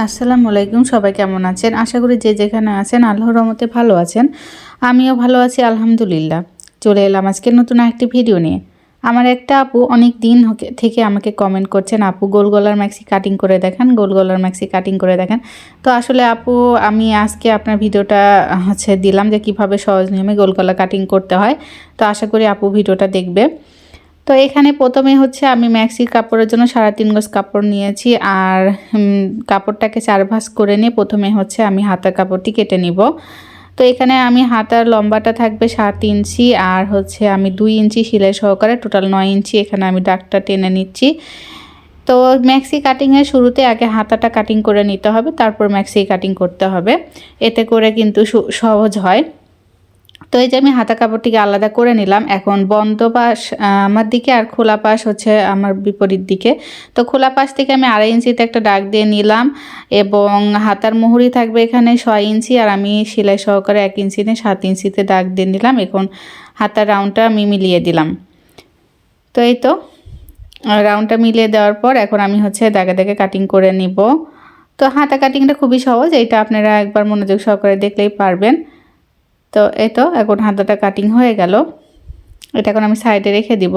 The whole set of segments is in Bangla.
আসসালামু আলাইকুম। সবাই কেমন আছেন? আশা করি যে যেখানে আছেন আল্লাহর রহমতে ভালো আছেন। আমিও ভালো আছি আলহামদুলিল্লাহ। চলে এলাম আজকের নতুন একটি ভিডিও নিয়ে। আমার একটা আপু অনেক দিন থেকে আমাকে কমেন্ট করছেন, আপু গোল গলার ম্যাক্সি কাটিং করে দেখান, গোল গলার ম্যাক্সি কাটিং করে দেখান। তো আসলে আপু আমি আজকে আপনার ভিডিওটা দিলাম যে কিভাবে সহজ নিয়মে গোল গলা কাটিং করতে হয়। তো আশা করি আপু ভিডিওটা দেখবে। তো এখানে প্রথমে আমি ম্যাক্সির কাপড়ের জন্য 3.5 গজ কাপড় নিয়েছি। আর কাপড়টাকে 4 ভাঁজ করে নিয়ে প্রথমে আমি হাতার কাপড়টি কেটে নিব। তো এখানে আমি হাতার লম্বাটা থাকবে 7 ইঞ্চি, আর আমি 2 ইঞ্চি সেলাই সহকারে টোটাল 9 ইঞ্চি এখানে আমি দাগটা টেনে নিচ্ছি। তো ম্যাক্সি কাটিংয়ের শুরুতে আগে হাতাটা কাটিং করে নিতে হবে, তারপর ম্যাক্সি কাটিং করতে হবে। এতে করে কিন্তু সহজ হয়। তো এই যে আমি হাতা কাপড়টিকে আলাদা করে নিলাম। এখন বন্ধ পাশ আমার দিকে আর খোলা পাশ আমার বিপরীত দিকে। তো খোলা পাশ থেকে আমি 2.5 ইঞ্চিতে একটা দাগ দিয়ে নিলাম, এবং হাতার মুহুরি থাকবে এখানে 6 ইঞ্চি, আর আমি সেলাই সহকারে 1 ইঞ্চি নিয়ে 7 ইঞ্চিতে দাগ দিয়ে নিলাম। এখন হাতার রাউন্ডটা আমি মিলিয়ে দিলাম। তো এই তো রাউন্ডটা মিলিয়ে দেওয়ার পর এখন আমি দাগে দাগে কাটিং করে নিব। তো হাতা কাটিংটা খুবই সহজ, এইটা আপনারা একবার মনোযোগ সহকারে দেখলেই পারবেন। তো এই তো এখন হাতাটা কাটিং হয়ে গেল। এটা এখন আমি সাইডে রেখে দিব।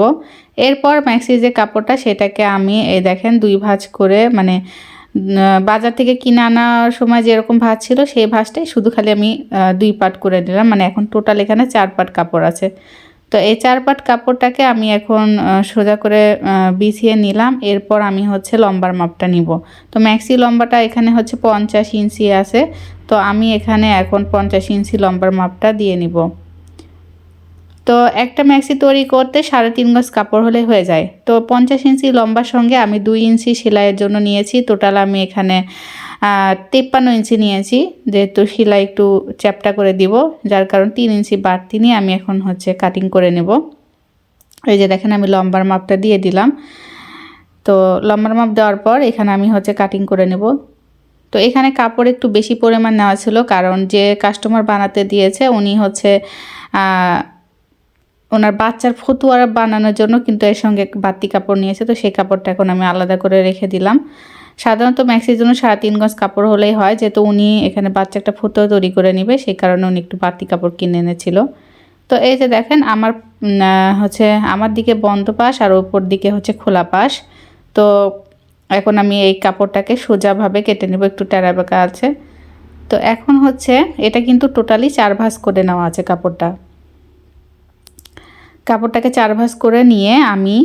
এরপর ম্যাক্সির যে কাপড়টা সেটাকে আমি এই দেখেন 2 ভাঁজ করে, মানে বাজার থেকে কিনে আনার সময় যেরকম ভাঁজ ছিল সেই ভাঁজটাই শুধু খালি আমি 2 পার্ট করে নিলাম। মানে এখন টোটাল এখানে 4 পার্ট কাপড় আছে। তো এই 4 পার্ট কাপড়টাকে আমি এখন সোজা করে বিছিয়ে নিলাম। এরপর আমি লম্বার মাপটা নিব। তো ম্যাক্সি লম্বাটা এখানে 50 ইঞ্চি আছে। তো আমি এখানে এখন 50 ইঞ্চি লম্বার মাপটা দিয়ে নিব। তো একটা ম্যাক্সি তৈরি করতে 3.5 গজ কাপড় হলে হয়ে যায়। তো 50 ইঞ্চি লম্বার সঙ্গে আমি 2 ইঞ্চি সেলাইয়ের জন্য নিয়েছি। টোটাল আমি এখানে 53 ইঞ্চি নিয়েছি, যেহেতু সেলাই একটু চ্যাপটা করে দিব, যার কারণ 3 ইঞ্চি বাড়তি নিয়ে আমি এখন কাটিং করে নেব। এই যে দেখেন আমি লম্বার মাপটা দিয়ে দিলাম। তো লম্বার মাপ দেওয়ার পর এখানে আমি কাটিং করে নেব। তো এখানে কাপড় একটু বেশি পরিমাণ নেওয়া ছিল, কারণ যে কাস্টমার বানাতে দিয়েছে উনি ওনার বাচ্চার ফতুয়া বানানোর জন্য কিন্তু এর সঙ্গে বাড়তি কাপড় নিয়েছে। তো সেই কাপড়টা এখন আমি আলাদা করে রেখে দিলাম। সাধারণত ম্যাক্সির জন্য 3.5 গজ কাপড় হলেই হয়, যেহেতু উনি এখানে বাচ্চা একটা ফতুয়া তৈরি করে নেবে, সেই কারণে উনি একটু বাড়তি কাপড় কিনে এনেছিল। তো এই যে দেখেন আমার আমার দিকে বন্ধ পাশ আর ওপর দিকে খোলা পাশ। তো এখন আমি এই কাপড়টাকে সোজাভাবে কেটে নেব, একটু টেরা বেঁকা আছে। তো এখন এটা কিন্তু টোটালি 4 ভাঁজ করে নেওয়া আছে কাপড়টাকে 4 ভাঁজ করে নিয়ে আমি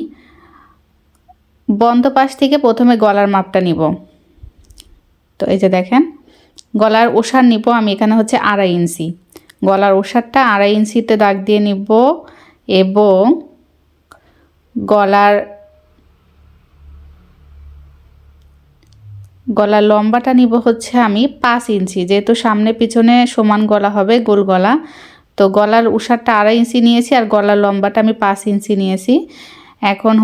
বন্ধ পাশ থেকে প্রথমে গলার মাপটা নিব। তো এই যে দেখেন গলার ওসার নিব আমি এখানে 2.5 ইঞ্চি। গলার ওসারটা 2.5 ইঞ্চিতে দাগ দিয়ে নিব, এবং গলার লম্বাটা নিব আমি 5 ইঞ্চি, যেহেতু সামনে পিছনে সমান গলা হবে, গোল গলা। তো গলার ওসারটা 2.5 ইঞ্চি নিয়েছি, আর গলার লম্বাটা আমি 5 ইঞ্চি নিয়েছি। এখন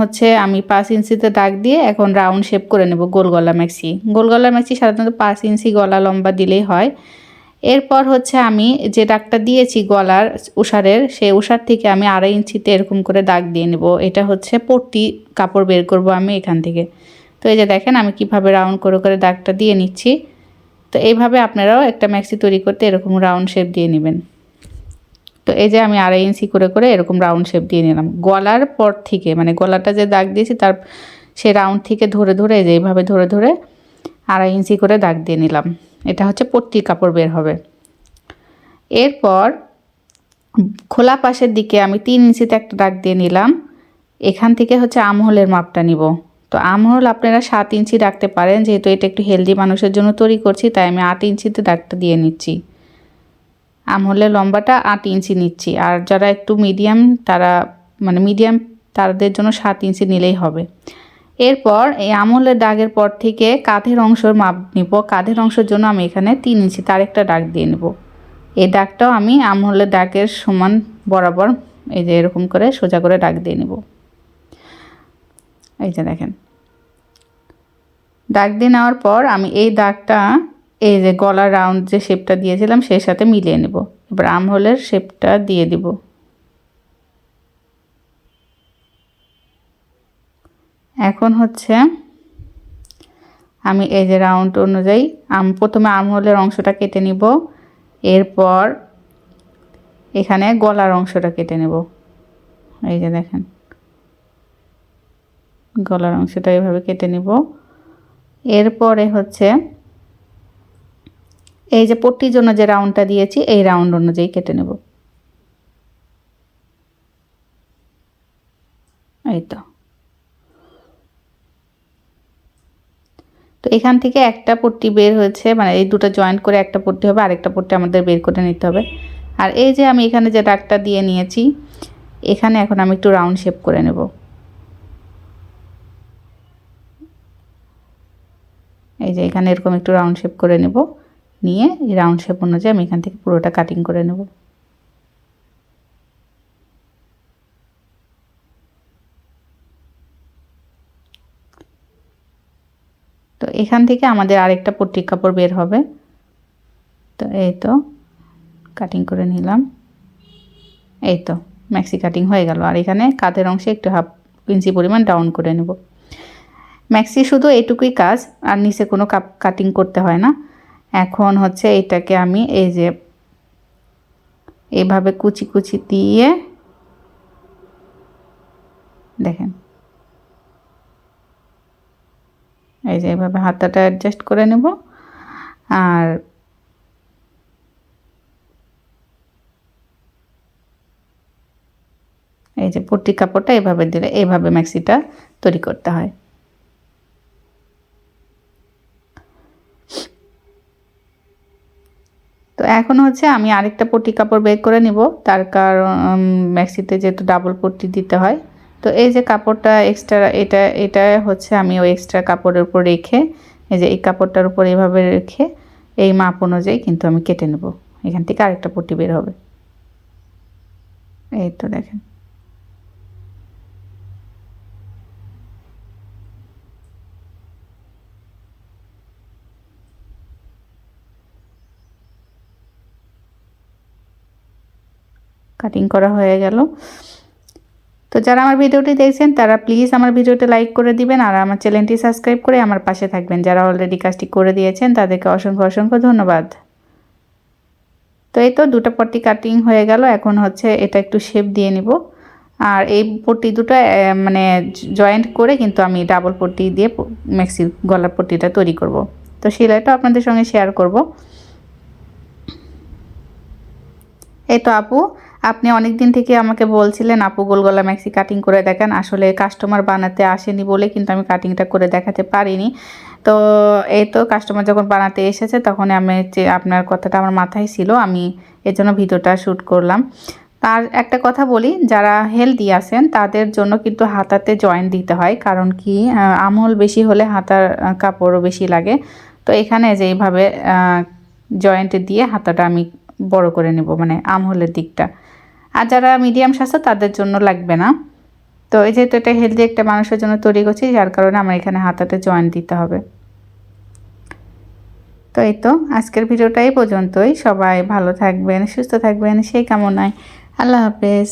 আমি 5 ইঞ্চিতে দাগ দিয়ে এখন রাউন্ড শেপ করে নেব গোল গলা ম্যাক্সি। গোল গলা ম্যাক্সি সাধারণত 5 ইঞ্চি গলা লম্বা দিলেই হয়। এরপর আমি যে দাগটা দিয়েছি গলার ওসারের, সেই ওসার থেকে আমি 2.5 ইঞ্চিতে এরকম করে দাগ দিয়ে নেব। এটা পট্টি কাপড় বের করব আমি এখান থেকে। তো এই যে দেখেন আমি কিভাবে রাউন্ড করে করে দাগটা দিয়ে নিচ্ছি। তো এইভাবে আপনারাও একটা ম্যাক্সি তৈরি করতে এরকম রাউন্ড শেপ দিয়ে নেবেন। তো এই যে আমি 2.5 ইঞ্চি করে করে এরকম রাউন্ড শেপ দিয়ে নিলাম। গলার পর থেকে, মানে গলাটা যে দাগ দিয়েছি তার সে রাউন্ড থেকে ধরে ধরে এই যে এইভাবে ধরে ধরে 2.5 ইঞ্চি করে দাগ দিয়ে নিলাম। এটা পট্টি কাপড় বের হবে। এরপর খোলা পাশের দিকে আমি 3 ইঞ্চিতে একটা দাগ দিয়ে নিলাম। এখান থেকে আমহোলের মাপটা নিব। তো আমহোল আপনারা 7 ইঞ্চি রাখতে পারেন, যেহেতু এটা একটু হেলদি মানুষের জন্য তৈরি করছি, তাই আমি 8 ইঞ্চিতে দাগটা দিয়ে নিচ্ছি। আমহোলের লম্বাটা 8 ইঞ্চি নিচ্ছি, আর যারা একটু মিডিয়াম তাদের জন্য 7 ইঞ্চি নিলেই হবে। এরপর এই আমহোলের দাগের পর থেকে কাঁধের অংশের মাপ নিব। কাঁধের অংশের জন্য আমি এখানে 3 ইঞ্চি তার একটা দাগ দিয়ে নেব। এই দাগটাও আমি আমহোলের দাগের সমান বরাবর এই যে এরকম করে সোজা করে দাগ দিয়ে নেব। এই যে দেখেন দাগ দিয়ে নেওয়ার পর আমি এই দাগটা এই যে গলার রাউন্ড যে শেপটা দিয়েছিলাম সেই সাথে মিলিয়ে নেব। এবার আমহোলের শেপটা দিয়ে দিব। এখন আমি এই যে রাউন্ড অনুযায়ী প্রথমে আর্মহোলের অংশটা কেটে নিব, এরপর এখানে গলার অংশটা কেটে নেব। এই যে দেখেন গলার অংশটা এইভাবে কেটে নিব। এরপরে হচ্ছে এই যে পট্টির জন্য যে রাউন্ডটা দিয়েছি এই রাউন্ড অনুযায়ী কেটে নেব। এই তো এখান থেকে একটা পট্টি বের হয়েছে, মানে এই দুটো জয়েন্ট করে একটা পট্টি হবে, আরেকটা পট্টি আমাদের বের করে নিতে হবে। আর এই যে আমি এখানে যে দাগটা দিয়ে নিয়েছি এখানে এখন আমি একটু রাউন্ড শেপ করে নেব। এই যে এখানে এরকম একটু রাউন্ড শেপ করে নেব, নিয়ে এই রাউন্ড শেপ অনুযায়ী আমি এখান থেকে পুরোটা কাটিং করে নেব। তো এখান থেকে আমাদের আরেকটা পট্টির কাপড় বের হবে। তো এই তো কাটিং করে নিলাম। এই তো ম্যাক্সি কাটিং হয়ে গেল। আর এখানে কাঁধের অংশে একটু হাফ ইঞ্চি পরিমাণ ডাউন করে নেব। ম্যাক্সি শুধু এটুকুই কাজ, আর নিচে কোনো কাটিং করতে হয় না। এখন হচ্ছে এটাকে আমি এই যে এইভাবে কুচি কুচি দিয়ে দেখেন এই যে এইভাবে হাতাটা অ্যাডজাস্ট করে নেব। আর এই যে পট্টি কাপড়টা এভাবে দিলে এইভাবে ম্যাক্সিটা তৈরি করতে হয়। তো এখন হচ্ছে আমি আরেকটা পট্টি কাপড় বের করে নিব, তার কারণ ম্যাক্সিতে যেহেতু ডাবল পট্টি দিতে হয়। তো এই যে কাপড়টা এক্সট্রা, এটা হচ্ছে আমি ওই এক্সট্রা কাপড়ের উপর রেখে এই যে এই কাপড়টার উপর এইভাবে রেখে এই মাপ অনুযায়ী কিন্তু আমি কেটে নেব। এখান থেকে আরেকটা পট্টি বের হবে। এই তো দেখেন কাটিং করা হয়ে গেল। তো যারা আমার ভিডিওটি দেখছেন তারা প্লিজ আমার ভিডিওটি লাইক করে দিবেন, আর আমার চ্যানেলটি সাবস্ক্রাইব করে আমার পাশে থাকবেন। যারা অলরেডি কাজটি করে দিয়েছেন তাদেরকে অসংখ্য অসংখ্য ধন্যবাদ। তো এই তো দুটো পট্টি কাটিং হয়ে গেল। এখন হচ্ছে এটা একটু শেপ দিয়ে নিব। আর এই পট্টি দুটো মানে জয়েন্ট করে কিন্তু আমি ডাবল পট্টি দিয়ে ম্যাক্সি গলার পট্টিটা তৈরি করব। তো সেলাইটা আপনাদের সঙ্গে শেয়ার করব। এই তো আপু, আপনি অনেক দিন থেকে আমাকে বলছিলেন আপু গোল গলা ম্যাক্সি কাটিং করে দেখান। আসলে কাস্টমার বানাতে আসেনি বলে কিন্তু আমি কাটিংটা করে দেখাতে পারিনি। তো এই তো কাস্টমার যখন বানাতে এসেছে তখন আমি যে আপনার কথাটা আমার মাথায় ছিল, আমি এর জন্য ভিডিওটা শ্যুট করলাম। তার একটা কথা বলি, যারা হেলদি আছেন তাদের জন্য কিন্তু হাতাতে জয়েন্ট দিতে হয়, কারণ কি আমল বেশি হলে হাতার কাপড়ও বেশি লাগে। তো এখানে যে এইভাবে জয়েন্টে দিয়ে হাতাটা আমি বড় করে নেব, মানে আমহলের দিকটা। আর যারা মিডিয়াম স্বাস্থ্য তাদের জন্য লাগবে না। তো এই যেহেতু এটা হেলদি একটা মানুষের জন্য তৈরি করছি, যার কারণে আমার এখানে হাতাতে জয়েন্ট দিতে হবে। তো এই তো আজকের ভিডিওটা এই পর্যন্তই। সবাই ভালো থাকবেন, সুস্থ থাকবেন সেই কামনায়। আল্লাহ হাফেজ।